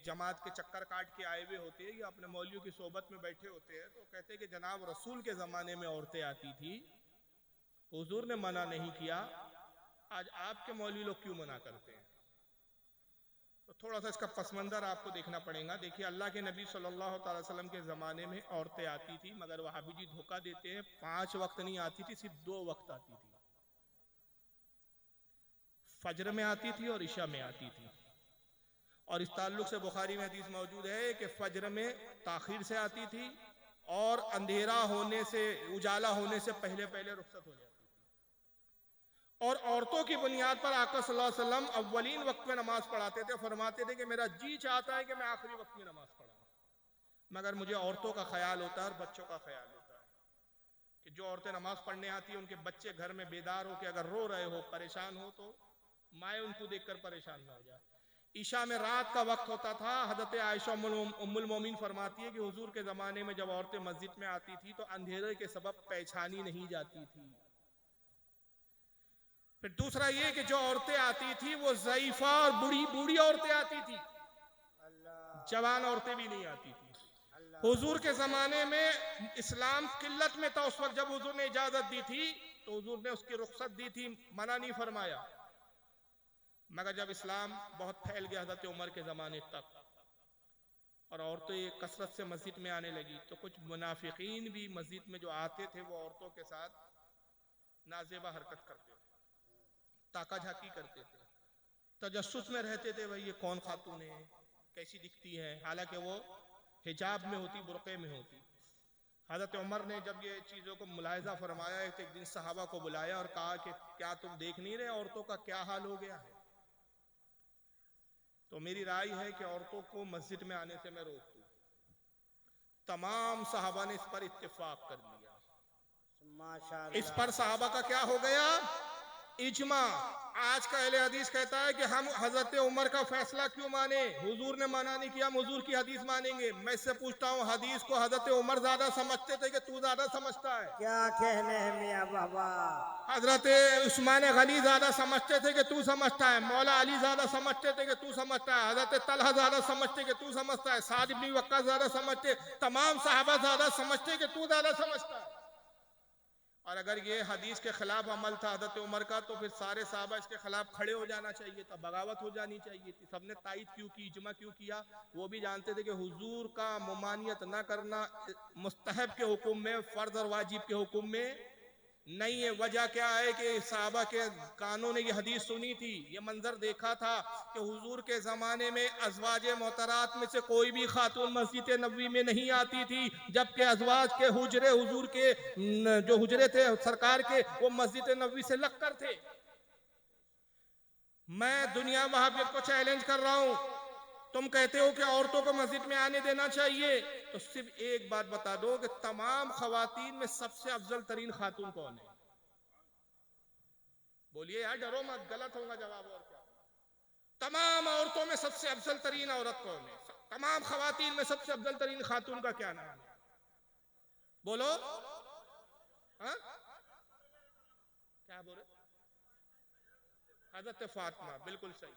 जमात के चक्कर काट के आए हुए होते हैं या अपने मौलवियों की सोबत में बैठे होते हैं, तो कहते हैं कि जनाब रसूल के ज़माने में औरतें आती थी, हुजूर ने मना नहीं किया, आज आपके मौलवी लोग क्यों मना करते हैं? तो थोड़ा सा इसका पस मंज़र आपको देखना पड़ेगा। देखिए, अल्लाह के नबी सल्लल्लाहु अलैहि वसल्लम के ज़माने में औरतें आती थी, मगर वहाबी जी धोखा देते हैं, 5 वक्त नहीं आती थी, सिर्फ 2 वक्त आती थी। फजर में आती थी और इशा में आती थी। और इस ताल्लुक से बुखारी में हदीस मौजूद है कि फजर में ताखीर से आती थी और अंधेरा होने से, उजाला होने से पहले पहले रुखसत हो जाती थी। और औरतों की बुनियाद पर आका सल्लल्लाहु अलैहि वसल्लम अव्वलीन वक्त में नमाज पढ़ाते थे। फरमाते थे कि मेरा जी चाहता है कि मैं आखिरी वक्त में नमाज पढ़ाऊं, मगर मुझे औरतों का ख्याल होता है और बच्चों का ख्याल होता है कि जो औरतें नमाज पढ़ने आती है, उनके बच्चे घर में बेदार हो के अगर रो रहे हो, परेशान हो, तो माए उनको देखकर परेशान ना हो जाए। ईशा में रात का वक्त होता था। हज़रत आयशा उम्मुल मोमिन फरमाती है कि हुजूर के ज़माने में जब औरतें मस्जिद में आती थी तो अंधेरे के सबब पहचानी नहीं जाती थी। फिर दूसरा ये कि जो औरतें आती थी वो ज़ईफ़ा और बूढ़ी बूढ़ी औरतें आती थी, जवान औरतें भी नहीं आती थी। हुजूर के ज़माने में इस्लाम किल्लत में था। उस वक्त जब हुजूर ने इजाज़त दी थी तो हुजूर ने उसकी रुख्सत दी थी, मना नहीं फरमाया। मगर जब इस्लाम बहुत फैल गया हज़रत उमर के ज़माने तक और औरतें कसरत से मस्जिद में आने लगी, तो कुछ मुनाफिकीन भी मस्जिद में जो आते थे वो औरतों के साथ नाजेबा हरकत करते थे, ताका झाकी करते थे, तजस्सुस में रहते थे, भाई ये कौन खातून है, कैसी दिखती है, हालांकि वो हिजाब में होती, बुरक़े में होती। हज़रत उमर ने जब ये चीज़ों को मुलाहिज़ा फरमाया तो एक दिन सहाबा को बुलाया और कहा कि क्या तुम देख नहीं रहे औरतों का क्या हाल हो गया है? तो मेरी राय है कि औरतों को मस्जिद में आने से मैं रोक दूं। तमाम सहाबा ने इस पर इत्तेफाक कर लिया। माशाअल्लाह। इस पर सहाबा का क्या हो गया? इजमा। आज का अहले हदीस कहता है कि हम हजरत उमर का फैसला क्यों माने, हुजूर ने मना नहीं किया, हम हुजूर की हदीस मानेंगे। मैं इससे पूछता हूँ, हदीस को हजरत उमर ज्यादा समझते थे कि तू ज्यादा समझता है? क्या कहने हैं मियां बाबा? हजरत उस्मान गनी ज्यादा समझते थे कि तू समझता है? मौला अली ज्यादा समझते थे कि तू समझता है? हजरत तलहा ज्यादा समझते कि तू समझता है? साद इब्न वक्कास ज्यादा समझते? तमाम सहाबा ज्यादा समझते कि तू ज्यादा समझता है? और अगर ये हदीस के खिलाफ अमल था हज़रत उमर का, तो फिर सारे सहाबा इसके खिलाफ खड़े हो जाना चाहिए था, बगावत हो जानी चाहिए थी। सबने तायद क्यों की, इजमा क्यों किया? वो भी जानते थे कि हुजूर का मुमानियत न करना मुस्तहब के हुक्म में, फर्ज और वाजिब के हुक्म में नहीं है। वजह क्या है कि सहाबा के कानों ने ये हदीस सुनी थी, ये मंजर देखा था कि हुजूर के ज़माने में अज़वाज मोहतरात में से कोई भी खातून मस्जिद नबवी में नहीं आती थी, जबकि अज़वाज के हुजरे, हुजूर के जो हुजरे थे सरकार के, वो मस्जिद नबवी से लगकर थे। मैं दुनिया वहाबियत को चैलेंज कर रहा हूं। तुम कहते हो कि औरतों को मस्जिद में आने देना चाहिए, तो सिर्फ एक बात बता दो कि तमाम खवातीन में सबसे अफजल तरीन खातून कौन है? बोलिए यार, डरो मत, गलत होगा जवाब। और क्या? तमाम औरतों में सबसे अफजल तरीन औरत कौन है? तमाम खवातीन में सबसे अफजल तरीन खातून का क्या नाम है? बोलो। हा? क्या बोले? हज़रत फातिमा, बिल्कुल सही।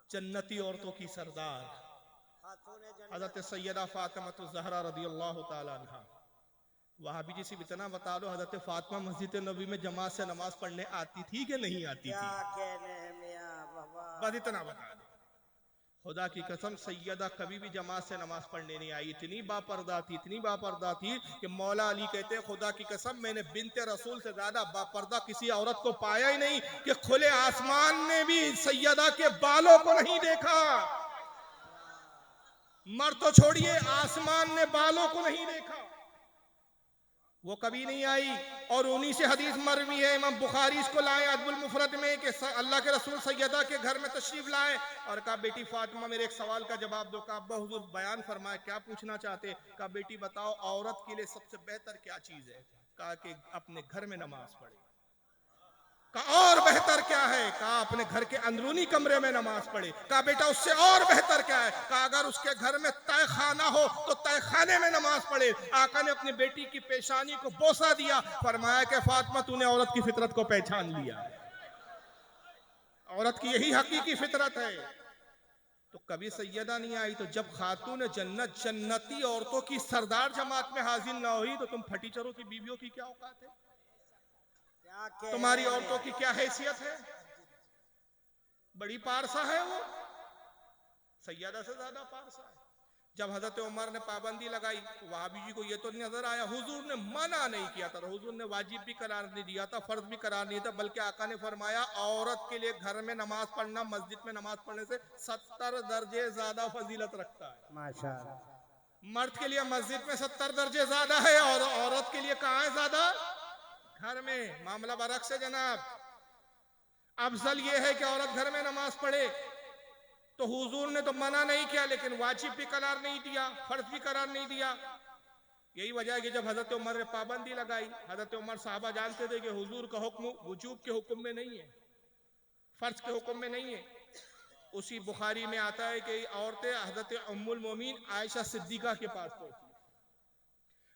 जन्नती औरतों की सरदार हज़रत सैयदा फातिमा ज़हरा रज़ियल्लाहु ताला अन्हा। वहाबी जी से इतना बता दो, हज़रत फातिमा मस्जिद नबी में जमात से नमाज पढ़ने आती थी कि नहीं आती थी? बस इतना बता दो। खुदा की कसम, सैयदा कभी भी जमात से नमाज पढ़ने नहीं आई। इतनी बापर्दा थी, इतनी बापर्दा थी कि मौला अली कहते हैं, खुदा की कसम मैंने बिन्ते रसूल से ज्यादा बापर्दा किसी औरत को पाया ही नहीं कि खुले आसमान में भी सैयदा के बालों को नहीं देखा। मर तो छोड़िए, आसमान ने बालों को नहीं देखा, वो कभी नहीं आई। और उन्हीं से हदीस मरवी है, इमाम बुखारी इसको लाए अदबुल मुफरद में कि अल्लाह के रसूल सैयदा के घर में तशरीफ लाए और कहा, बेटी फातिमा मेरे एक सवाल का जवाब दो। कहा, अब्बा हुजूर बयान फरमाए, क्या पूछना चाहते? कहा, बेटी बताओ औरत के लिए सबसे बेहतर क्या चीज है? कहा कि अपने घर में नमाज पढ़े। कहा, और बेहतर क्या है? कहा, अपने घर के अंदरूनी कमरे में नमाज पढ़े। कहा, बेटा उससे और बेहतर क्या है? कहा, अगर उसके घर में तय खाना हो तो तय खाने में नमाज पढ़े। आका ने अपनी बेटी की पेशानी को बोसा दिया, फरमाया कि फातिमा तूने औरत की फितरत को पहचान लिया। औरत की यही हकीकी फितरत है। तो कभी सैयदा नहीं आई। तो जब खातून जन्नत जन्नती औरतों की सरदार जमात में हाजिर ना हुई तो तुम फटीचरों की बीवियों की क्या औकात है? तुम्हारी औरतों की क्या हैसियत है? बड़ी पारसा है वो, सैयदा से ज्यादा पारसा है। जब हजरत उमर ने पाबंदी लगाई, वहाबी जी को ये तो नहीं नजर आया, हुजूर ने मना नहीं किया था, हुजूर ने वाजिब भी करार नहीं दिया था, फर्ज भी करार नहीं था, बल्कि आका ने फरमाया औरत के लिए घर में नमाज पढ़ना मस्जिद में नमाज पढ़ने से 70 दर्जे ज्यादा फजीलत रखता है। माशाअल्लाह। मर्द के लिए मस्जिद में 70 दर्जे ज्यादा है और औरत के लिए कहाँ है ज्यादा? घर में। मामला बरक्स है जनाब। अफजल ये है कि औरत घर में नमाज पढ़े, तो हुजूर ने तो मना नहीं किया, लेकिन वाजिब भी करार नहीं दिया, फर्ज भी करार नहीं दिया। यही वजह है कि जब हजरत उमर ने पाबंदी लगाई, हजरत उमर साहबा जानते थे कि हुजूर का हुक्म वजूब के हुक्म में नहीं है, फर्ज के हुक्म में नहीं है। उसी बुखारी में आता है कि औरतें हजरत उम्मुल मोमिन आयशा सिद्दीका के पास पहुंची।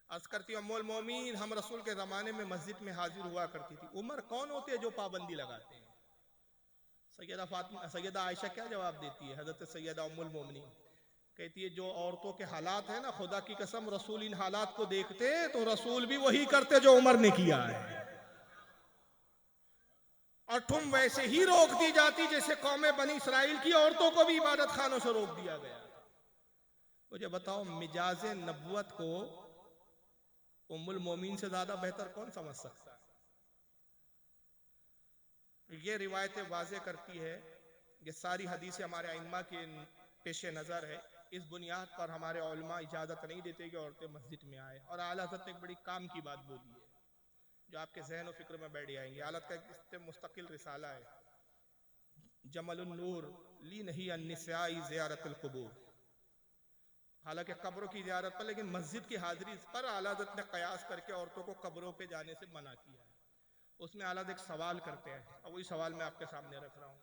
अर्ज करती उम्मुल मोमिन, हम रसूल के जमाने में मस्जिद में हाजिर हुआ करती थी। उमर कौन होते हैं जो पाबंदी लगाते हैं? सैयदा फातिमा, सैयदा आयशा क्या जवाब देती है? हजरत सैयदा उम्मुल मोमिनीन कहती है जो औरतों के हालात है ना, खुदा की कसम रसूल इन हालात को देखते तो रसूल भी वही करते जो उमर ने किया है, और तुम वैसे ही रोक दी जाती जैसे कौमे बनी इसराइल की औरतों को भी इबादत खानों से रोक दिया गया। मुझे बताओ, मिजाजे नबुवत को उम्मुल मोमिन से ज्यादा बेहतर कौन समझ सकता है? ये रिवायतें वाजे करती है, ये सारी हदीसें हमारे अइम्मा के पेश नज़र है। इस बुनियाद पर हमारे उलमा इजाज़त नहीं देते कि औरतें मस्जिद में आए। और आला हज़रत ने एक बड़ी काम की बात बोली है जो आपके जहन और फिक्र में बैठ जाएंगे। आलत का एक मुस्तकिल रिसाला है, जमलुन नूर ली नहीं अन्निसाई ज़ियारतुल क़ुबूर। हालांकि कब्रों की ज़ियारत पर, लेकिन मस्जिद की हाजिरी पर आला हज़रत ने कयास करके औरतों को कब्रों पे जाने से मना किया है। उसमें आला एक सवाल करते हैं, और वही सवाल मैं आपके सामने रख रहा हूँ।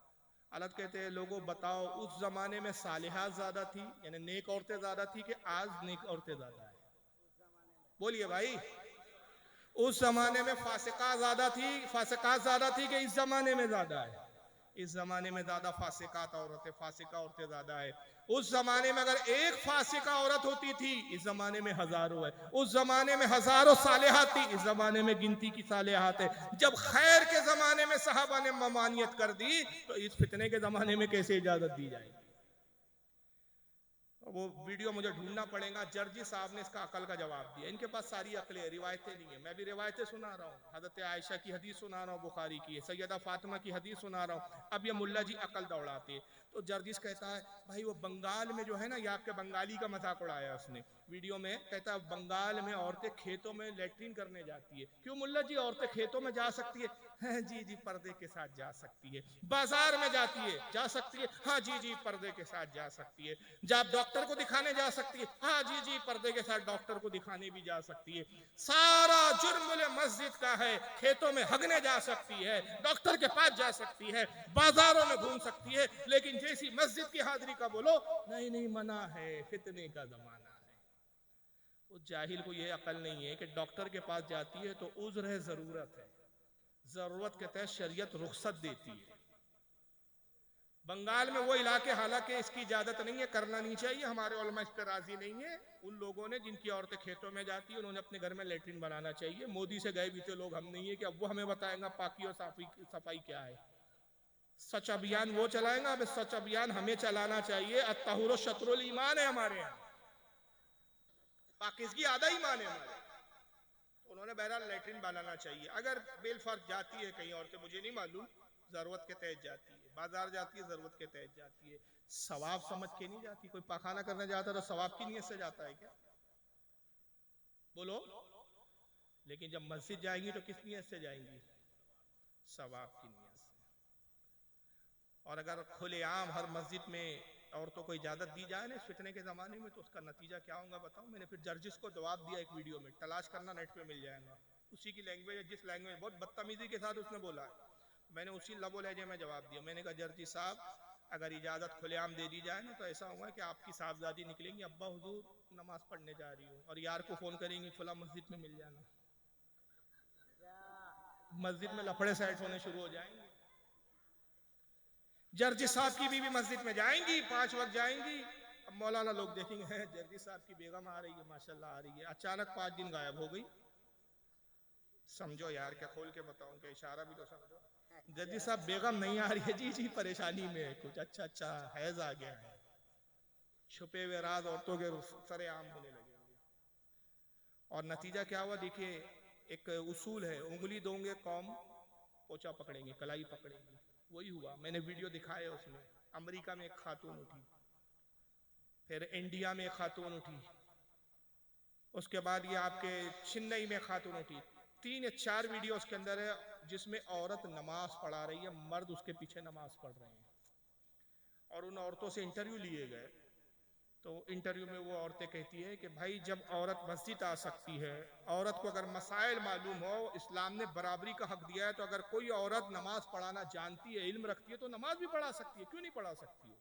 आलत कहते हैं, लोगों बताओ उस जमाने में सालिहात ज्यादा थी, यानी नेक औरतें ज्यादा थी, कि आज नेक औरतें ज्यादा है? बोलिए भाई। उस जमाने में फासिका ज्यादा थी, फासिकात ज्यादा थी, कि इस जमाने में ज्यादा है? इस जमाने में ज्यादा फासिकात औरतें, फासिका औरतें ज्यादा है। उस जमाने में अगर एक फासिका औरत होती थी, इस जमाने में हजारों है। उस जमाने में हजारों सालेहात थी, इस जमाने में गिनती की सालेहात है। जब खैर के जमाने में सहाबा ने ममानियत कर दी, तो इस फितने के जमाने में कैसे इजाजत दी जाएगी? वो वीडियो मुझे ढूंढना पड़ेगा। जर्जी साहब ने इसका अकल का जवाब दिया। इनके पास सारी अकलें, रिवायतें नहीं है। मैं भी रिवायतें सुना रहा हूँ, हजरत आयशा की हदीस सुना रहा हूँ, बुखारी की है, सैयदा फातिमा की हदीस सुना रहा हूँ। अब ये मुल्ला जी अकल दौड़ाते हैं। तो जर्जिस कहता है, भाई वो बंगाल में जो है ना, ये आपके बंगाली का मजाक उड़ाया उसने वीडियो में। कहता है बंगाल में औरतें खेतों में लैट्रिन करने जाती है। क्यों मुल्ला जी, औरतें खेतों में जा सकती है? हाँ जी जी, पर्दे के साथ जा सकती है। बाजार में जाती है, जा सकती है? हाँ जी जी, पर्दे के साथ जा सकती है। जब डॉक्टर को दिखाने जा सकती है? हाँ जी जी, पर्दे के साथ डॉक्टर को दिखाने भी जा सकती है। सारा जुर्म मस्जिद का है। खेतों में हगने जा सकती है, डॉक्टर के पास जा सकती है, बाजारों में घूम सकती है, लेकिन जैसी मस्जिद की हाजिरी का बोलो, नहीं नहीं मना है, फितने का जमाना है। उस जाहिल को यह अकल नहीं है कि डॉक्टर के पास जाती है तो उज़्र है, जरूरत है, जरूरत के तहत शरीयत रुखसत देती है। बंगाल में वो इलाके, हालांकि इसकी इजाजत नहीं है, करना नहीं चाहिए, हमारे उलमा इस पर राजी नहीं है। उन लोगों ने जिनकी औरतें खेतों में जाती है, उन्होंने अपने घर में लेटरिन बनाना चाहिए। मोदी से गए बीते लोग हम नहीं है कि अब वो हमें बताएगा पाकी और सफाई क्या है। सच अभियान वो चलाएगा, अब सच अभियान हमें चलाना चाहिए। अत्तहुर शत्रुल ईमान है हमारे यहाँ, पाकिज़गी आधा ईमान है हमारे। उन्होंने बहरहाल लेटरिन बनाना चाहिए। अगर बेलफर्ज जाती है कहीं औरतें, मुझे नहीं मालूम, जरूरत के तहत जाती है, बाजार जाती है, जरूरत के तहत जाती है, सवाब समझ के नहीं जाती। कोई पाखाना करने जाता है तो सवाब की नीयत से जाता है क्या? बोलो। लेकिन जब मस्जिद जाएंगी तो किस नीयत से जाएंगी? सवाब की नीयत से। और अगर खुलेआम हर मस्जिद में औरतों को इजाजत दी जाए ना इस फितने के जमाने में, तो उसका नतीजा क्या होगा बताओ? मैंने फिर जर्जिस को जवाब दिया एक वीडियो में, तलाश करना, नेट पे मिल जाएगा। उसी की लैंग्वेज, जिस लैंग्वेज में बहुत बदतमीजी के साथ उसने बोला है, मैंने उसी लबो लहजे में जवाब दिया। मैंने कहा जर्जी साहब, अगर इजाजत खुलेआम दे दी जाए ना, तो ऐसा होगा कि आपकी साहबजादी निकलेंगी, अब्बा हुजूर नमाज पढ़ने जा रही हूँ, और यार को फोन करेंगी फला मस्जिद में मिल जाना। मस्जिद में लफड़े सेट होने शुरू हो जाएंगे। जर्जी साहब की बीवी मस्जिद में जाएंगी, 5 वक्त जाएंगी। अब मौलाना लोग देखेंगे हैं जर्जी साहब की बेगम आ रही है, माशाल्लाह आ रही है, अचानक 5 दिन गायब हो गई। समझो यार, क्या खोल के बताऊं, क्या इशारा भी तो समझो। जर्जी साहब बेगम नहीं आ रही है, जी जी परेशानी में है कुछ, अच्छा अच्छा हैज आ गया है, छुपे हुए राज औरतों के सरेआम होने लगेंगे। और नतीजा क्या हुआ देखिए, एक उसूल है, उंगली दोगे कौम पोचा पकड़ेंगे, कलाई पकड़ेंगे, वही हुआ। मैंने वीडियो दिखाया उसमें, अमेरिका में एक खातून उठी, फिर इंडिया में एक खातून उठी, उसके बाद ये आपके चेन्नई में खातून उठी। 3 या 4 वीडियो उसके अंदर है जिसमें औरत नमाज पढ़ा रही है, मर्द उसके पीछे नमाज पढ़ रहे हैं। और उन औरतों से इंटरव्यू लिए गए, तो इंटरव्यू में वो औरतें कहती है कि भाई जब औरत मस्जिद आ सकती है, औरत को अगर मसाइल मालूम हो, इस्लाम ने बराबरी का हक दिया है, तो अगर कोई औरत नमाज पढ़ाना जानती है, इल्म रखती है, तो नमाज भी पढ़ा सकती है, क्यों नहीं पढ़ा सकती है।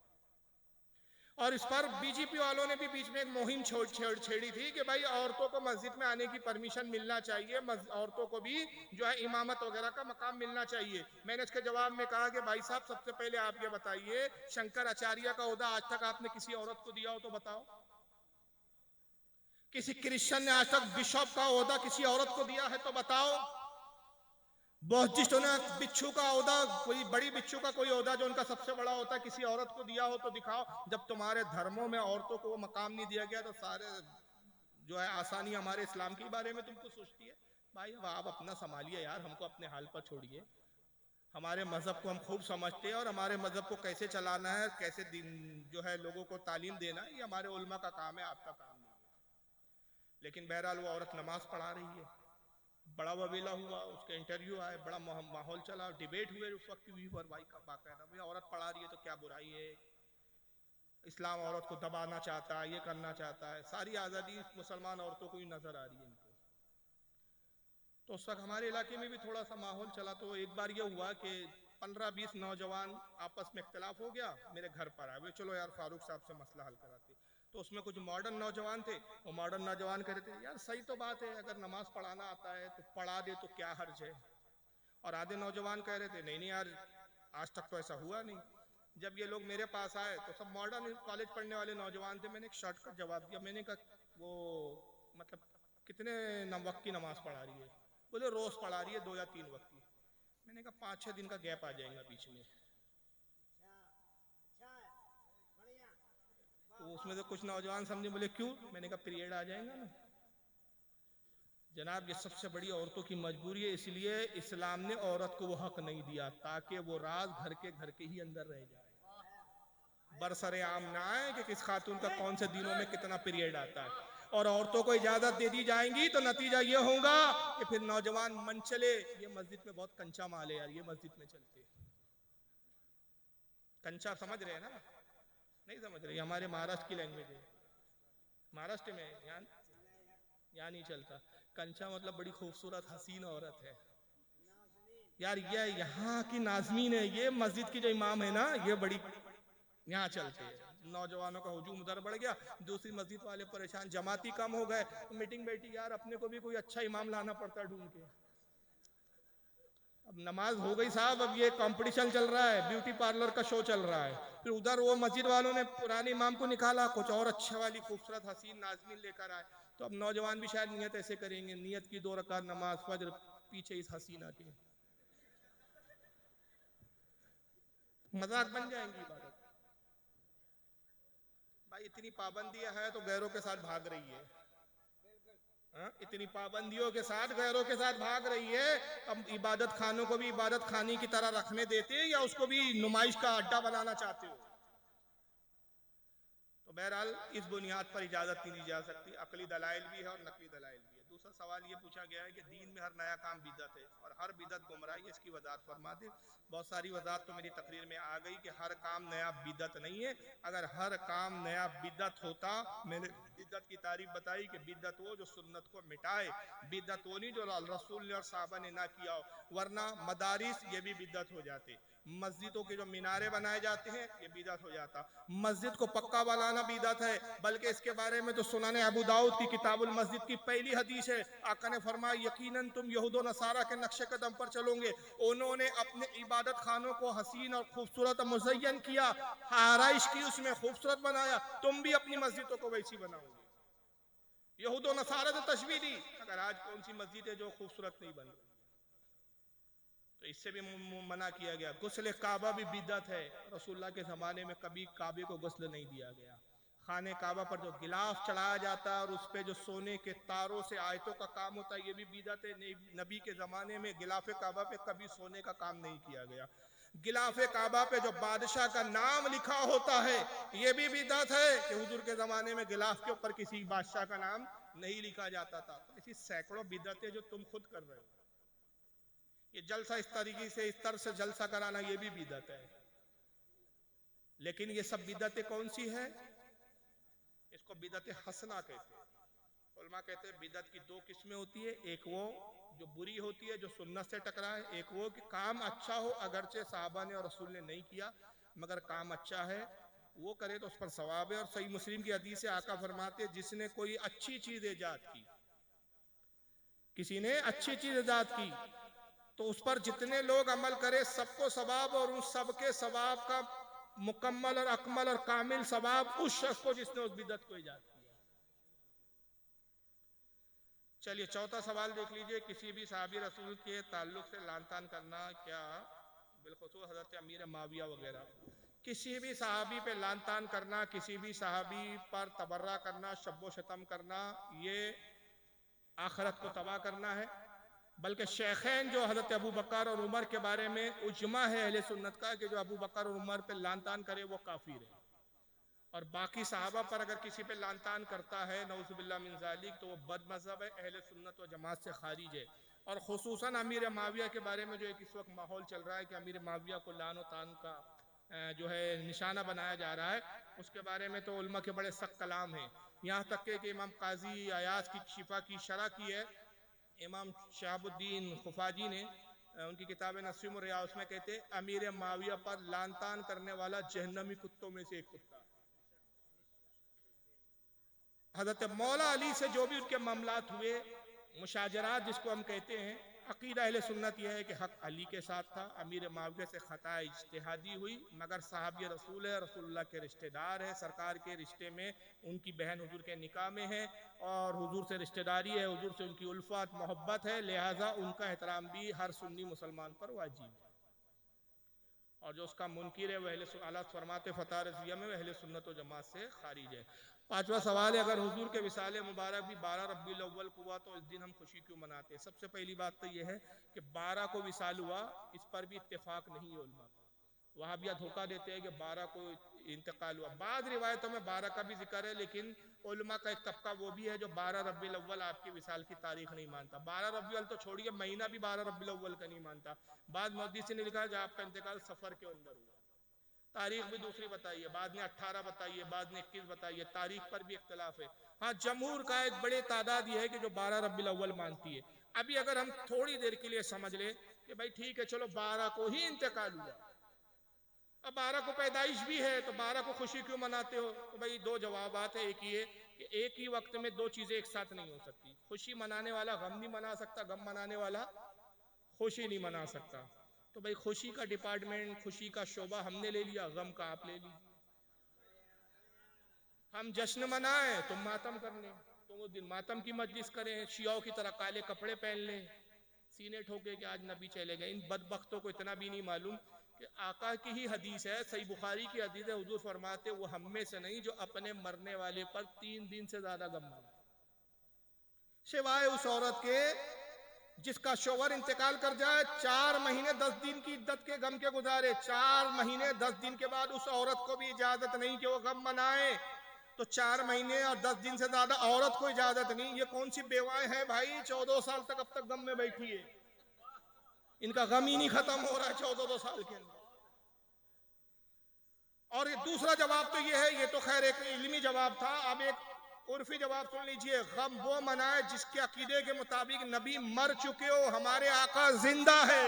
और इस पर बीजेपी वालों ने भी बीच में एक मुहिम छेड़ी थी कि भाई औरतों को मस्जिद में आने की परमिशन मिलना चाहिए, औरतों को भी जो है इमामत वगैरह का मकाम मिलना चाहिए। मैंने इसके जवाब में कहा कि भाई साहब, सबसे पहले आप ये बताइए, शंकराचार्य का ओहदा आज तक आपने किसी औरत को दिया हो तो बताओ। किसी क्रिश्चियन ने आज तक बिशप का ओहदा किसी औरत को दिया है तो बताओ। बौद्धिस्टों ने बिच्छू का ओहदा, कोई बड़ी बिच्छू का कोई ओहदा जो उनका सबसे बड़ा होता है, किसी औरत को दिया हो तो दिखाओ। जब तुम्हारे धर्मों में औरतों को वो मकाम नहीं दिया गया, तो सारे जो है आसानी हमारे इस्लाम के बारे में तुमको सोचती है। भाई अब आप अपना संभालिए यार, हमको अपने हाल पर छोड़िए। हमारे मजहब को हम खूब समझते हैं, और हमारे मजहब को कैसे चलाना है, कैसे दिन जो है लोगों को तालीम देना है, ये हमारे उलमा का काम है, आपका काम नहीं है। लेकिन बहरहाल वो औरत नमाज पढ़ा रही है, बड़ा वबीला हुआ, उसका इंटरव्यू आए, बड़ा माहौल चला, डिबेट हुए उस वक्त भी पर भाई का बाकायदा, भाई औरत पढ़ा रही है तो क्या बुराई है, इस्लाम औरत को दबाना चाहता है, ये करना चाहता है, सारी आज़ादी मुसलमान औरतों को ही नजर आ रही है इनको। तो उस वक्त हमारे इलाके में भी थोड़ा सा माहौल चला। तो एक बार ये हुआ कि 15-20 नौजवान आपस में इख्तलाफ हो गया, मेरे घर पर आए, चलो यार फारूक साहब से मसला हल कराते। तो उसमें कुछ मॉडर्न नौजवान थे, वो मॉडर्न नौजवान कह रहे थे यार सही तो बात है, अगर नमाज पढ़ाना आता है तो पढ़ा दे तो क्या हर्ज है। और आधे नौजवान कह रहे थे नहीं नहीं यार, आज तक तो ऐसा हुआ नहीं। जब ये लोग मेरे पास आए तो सब मॉडर्न कॉलेज पढ़ने वाले नौजवान थे। मैंने एक शॉर्टकट जवाब दिया, मैंने कहा वो मतलब कितने वक्त की नमाज पढ़ा रही है। बोले रोज पढ़ा रही है 2 या 3 वक्त की। मैंने कहा 5-6 दिन का गैप आ जाएगा बीच में। तो उसमें से कुछ नौजवान समझे, बोले क्यों। मैंने कहा पीरियड आ जाएगा ना जनाब, ये सबसे बड़ी औरतों की मजबूरी है, इसलिए इस्लाम ने औरत को वो हक नहीं दिया ताकि वो राज घर के ही अंदर रह जाए, बरसरे आम ना आए कि किस खातून का कौन से दिनों में कितना पीरियड आता है। और औरतों को इजाजत दे दी जाएंगी तो नतीजा ये होगा कि फिर नौजवान मन चले, ये मस्जिद में बहुत कंचा माल है यार, ये मस्जिद में चलते। कंचा समझ रहे हैं ना, नहीं समझ रहे, हमारे महाराष्ट्र की लैंग्वेज है, महाराष्ट्र में यहाँ नहीं चलता। कंचा मतलब बड़ी खूबसूरत हसीन औरत है यार, ये यहाँ की नाज़मीन है, ये मस्जिद की जो इमाम है ना, ये बड़ी यहाँ चलते हैं। नौजवानों का हुजूम उधर बढ़ गया, दूसरी मस्जिद वाले परेशान, जमाती कम हो गए, तो मीटिंग बैठी, यार अपने को भी कोई अच्छा इमाम लाना पड़ता है ढूंढ के। अब नमाज हो गई साहब, अब ये कंपटीशन चल रहा है, ब्यूटी पार्लर का शो चल रहा है। फिर उधर वो मस्जिद वालों ने पुराने इमाम को निकाला, कुछ और अच्छे वाली खूबसूरत हसीन नाज़मीन लेकर आए। तो अब नौजवान भी शायद नियत ऐसे करेंगे, नियत की 2 रकात नमाज फज्र पीछे इस हसीना के, मजाक बन जाएंगी इबादत। भाई इतनी पाबंदियां हैं तो गैरों के साथ भाग रही है, इतनी पाबंदियों के साथ गैरों के साथ भाग रही है। अब इबादत खानों को भी इबादत खाने की तरह रखने देते या उसको भी नुमाइश का अड्डा बनाना चाहते हो। तो बहरहाल इस बुनियाद पर इजाजत नहीं दी जा सकती। अकली दलाइल भी है और नकली दलाइल भी है। दूसरा सवाल ये पूछा गया है कि दीन में हर नया काम बिदअत है और हर बिदअत गुमराही है, इसकी वजाहत फरमा दे। बहुत सारी वजाहत तो मेरी तकरीर में आ गई कि हर काम नया बिदअत नहीं है। अगर हर काम नया बिदअत होता, मैंने बिदअत की तारीफ बताई कि बिदअत वो जो सुन्नत को मिटाए, बिदअत वो नहीं जो रसूल ने और साहबा ने ना किया हो, वरना मदारिस ये भी बिदअत हो जाते। मस्जिदों के जो मीनारे बनाए जाते हैं ये बिदअत हो जाता। मस्जिद को पक्का बनाना बिदअत है, बल्कि इसके बारे में तो सुनाने अबू दाऊद की किताबुल मस्जिद की पहली हदीस है। आका ने फरमाया यकीनन तुम यहूद नसारा के नक्शे कदम पर चलोगे। उन्होंने अपने इबादत खानों को हसीन और खूबसूरत मुज़य्यन किया, आराइश की, उसमें खूबसूरत बनाया, तुम भी अपनी मस्जिदों को वैसी बनाओगे। यहूद नसारा से तशबीह दी, अगर आज कौन सी मस्जिद है जो खूबसूरत नहीं बन रही, तो इससे भी मना किया गया। गुस्ल काबा भी बिदअत है, रसूलुल्लाह के ज़माने में कभी काबे को गुस्ल नहीं दिया गया। खाने काबा पर जो गिलाफ चढ़ाया जाता है और उस पे जो सोने के तारों से आयतों का काम होता है ये भी बिदअत है। नबी के ज़माने में गिलाफ काबा पे कभी सोने का काम नहीं किया गया। गिलाफ काबा पे जो बादशाह का नाम लिखा होता है ये भी बिदअत है कि हुजूर के ज़माने में गिलाफ के ऊपर किसी बादशाह का नाम नहीं लिखा जाता था। तो ऐसी सैकड़ों बिदअतें जो तुम खुद कर रहे हो। ये जलसा इस तरीके से, इस तरह से जलसा कराना ये भी बिदअत है। लेकिन ये सब बिदअतें कौन सी है? इसको बिदअत हसना कहते हैं। उलमा कहते हैं बिदअत की दो किस्में होती है, एक वो जो बुरी होती है जो सुन्नत से टकराए, एक वो कि काम अच्छा हो अगरचे साहबा ने और रसूल ने नहीं किया मगर काम अच्छा है वो करे तो उस पर सवाब है। और सही मुस्लिम की हदीस से आका फरमाते जिसने कोई अच्छी चीज ईजाद की, किसी ने अच्छी चीज ईजाद की तो उस पर जितने लोग अमल करे सबको सवाब, और उन सबके सवाब का मुकम्मल और अकमल और कामिल सवाब उस शख्स को जिसने उस बिदअत को ईजाद किया। चलिए चौथा सवाल देख लीजिए। किसी भी साहबी रसूल के ताल्लुक से लान तान करना क्या, बिलखुसूस हजरत अमीर माविया वगैरह, किसी भी साहबी पे लान तान करना, किसी भी साहबी पर तबर्रा करना, शब्बो शतम करना, ये आखिरत को तबाह करना है। बल्कि शेखैन जो हजरत अबू बकर और उमर के बारे में उजमा है अहले सुन्नत का कि जो अबू बकर और उमर पे लान तान करे वो काफिर है, और बाकी सहाबा पर अगर किसी पे लान तान करता है नऊजुबिल्लाह मिन ज़ालिक तो वो बद मज़हब है, अहले सुन्नत व जमात से खारिज है। और खुसूसन अमीर माविया के बारे में जो एक इस वक्त माहौल चल रहा है कि अमीर माविया को लान व तान का जो है निशाना बनाया जा रहा है, उसके बारे में तो उलमा के बड़े सख्त कलाम हैं। यहाँ तक कि इमाम काजी अयाज की शिफा की शरह की है इमाम शहाबुद्दीन खुफाजी ने, उनकी किताब नस्रिम रिया, उसमें कहते हैं अमीर माविया पर लान तान करने वाला जहन्नमी कुत्तों में से एक कुत्ता। हजरत मौला अली से जो भी उनके मामलात हुए, मुशाजरात जिसको हम कहते हैं, अकीदा अहले सुन्नत यह है कि हक अली के साथ था। अमीर माविया से खता इज्तिहादी हुई मगर साहबी रसूल है, रसूलुल्लाह के रिश्तेदार है, सरकार के रिश्ते में उनकी बहन हुजूर के निकाह में है और हुजूर से रिश्तेदारी है, हुजूर से उनकी उल्फत मोहब्बत है, लिहाजा उनका एहतराम भी हर सुन्नी मुसलमान पर वाजिब है। और जो उसका मुनकिर है वह अहले फरमाते फतह रज़िया में अहले सुन्नत व जमात से खारिज है। पांचवा सवाल है अगर हुजूर के विसाल मुबारक भी 12 रब्बीउल अव्वल को हुआ तो इस दिन हम खुशी क्यों मनाते हैं? सबसे पहली बात तो यह है कि 12 को विसाल हुआ, इस पर भी इत्तेफाक नहीं है उलमा का। वहाँ भी धोखा देते हैं कि 12 को इंतकाल हुआ। बाद रिवायतों में 12 का भी जिक्र है, लेकिन उलमा का एक तबका वो भी है जो 12 रब्बीउल अव्वल आपके विसाल की तारीख नहीं मानता। 12 रब्बीउल तो छोड़िए, महीना भी 12 रब्बीउल अव्वल का नहीं मानता। बाद मुहद्दिस ने लिखा है कि आपका इंतकाल सफर के अंदर हुआ। तारीख भी दूसरी बताइए, बाद में 18 बताइए, बाद में 21 बताइए, तारीख पर भी इख्तलाफ है। हाँ, जमहूर का एक बड़े तादाद ये है कि जो 12 रब्बीउल अव्वल मानती है। अभी अगर हम थोड़ी देर के लिए समझ ले कि भाई ठीक है चलो 12 को ही इंतकाल हुआ, अब 12 को पैदाइश भी है तो 12 को खुशी क्यों मनाते हो? तो भाई दो जवाबात है। एक ये कि एक ही वक्त में दो चीजें एक साथ नहीं हो सकती। खुशी मनाने वाला गम नहीं मना सकता, गम मनाने वाला खुशी नहीं मना सकता। तो भाई खुशी का डिपार्टमेंट, खुशी का शोबा हमने ले लिया, गम का आप ले लीजिए। हम जश्न मनाएं तुम मातम कर लें, तुम उस दिन मातम की मजलिस करें, शियाओं की तरह काले कपड़े पहन लें, सीने ठोके कि आज नबी चले गए। इन बदबख्तों को इतना भी नहीं मालूम कि आका की ही हदीस है, सही बुखारी की हदीस है, हुजूर फरमाते वो हम में से नहीं जो अपने मरने वाले पर 3 दिन से ज्यादा गम मनाए, सिवाय उस औरत के जिसका शोहर इंतकाल कर जाए, 4 महीने 10 दिन की इद्दत के गम के गुजारे, 4 महीने 10 दिन के बाद उस औरत को भी इजाजत नहीं कि वो गम मनाए। तो 4 महीने और 10 दिन से ज्यादा औरत को इजाजत नहीं। ये कौन सी बेवाएं हैं भाई, 14 साल तक अब तक गम में बैठी है, इनका गम ही नहीं खत्म हो रहा है 14 साल के अंदर। और ये दूसरा जवाब तो ये है, ये तो खैर एक इल्मी जवाब था, अब एक उर्फी जवाब सुन लीजिए। गम वो मनाए जिसके अकीदे के मुताबिक नबी मर चुके हो, हमारे आका जिंदा है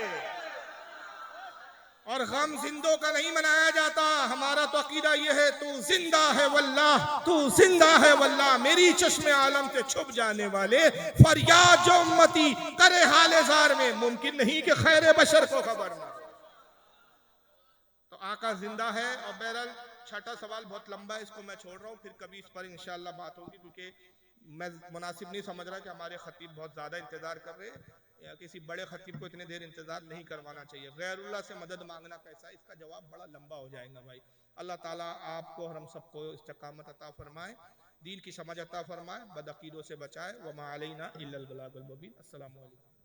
और गम जिंदों का नहीं मनाया जाता। हमारा तो अकीदा यह है, तू जिंदा है वल्लाह, तू जिंदा है वल्लाह। मेरी चश्मे आलम से छुप जाने वाले फरियाद जो उम्मती करे हाले जार में, मुमकिन नहीं कि खैर बशर को खबर ना। तो आका जिंदा है। और बहरहाल छठा सवाल बहुत लंबा है, इसको मैं छोड़ रहा हूँ, फिर कभी इस पर इंशाअल्लाह बात होगी, क्योंकि मैं मुनासिब नहीं समझ रहा कि हमारे खतीब बहुत ज़्यादा इंतज़ार कर रहे हैं, या किसी बड़े खतीब को इतने देर इंतज़ार नहीं करवाना चाहिए। गैरुल्लाह से मदद मांगना कैसा है, इसका जवाब बड़ा लंबा हो जाएगा भाई। अल्लाह ताला आपको और हम सबको इस्तिकामत अता फरमाए, दीन की समझ अता फरमाए, बदअकीदों से बचाए। व मा अलैना इल्लल बलागुल मुबीन। अस्सलामु अलैकुम।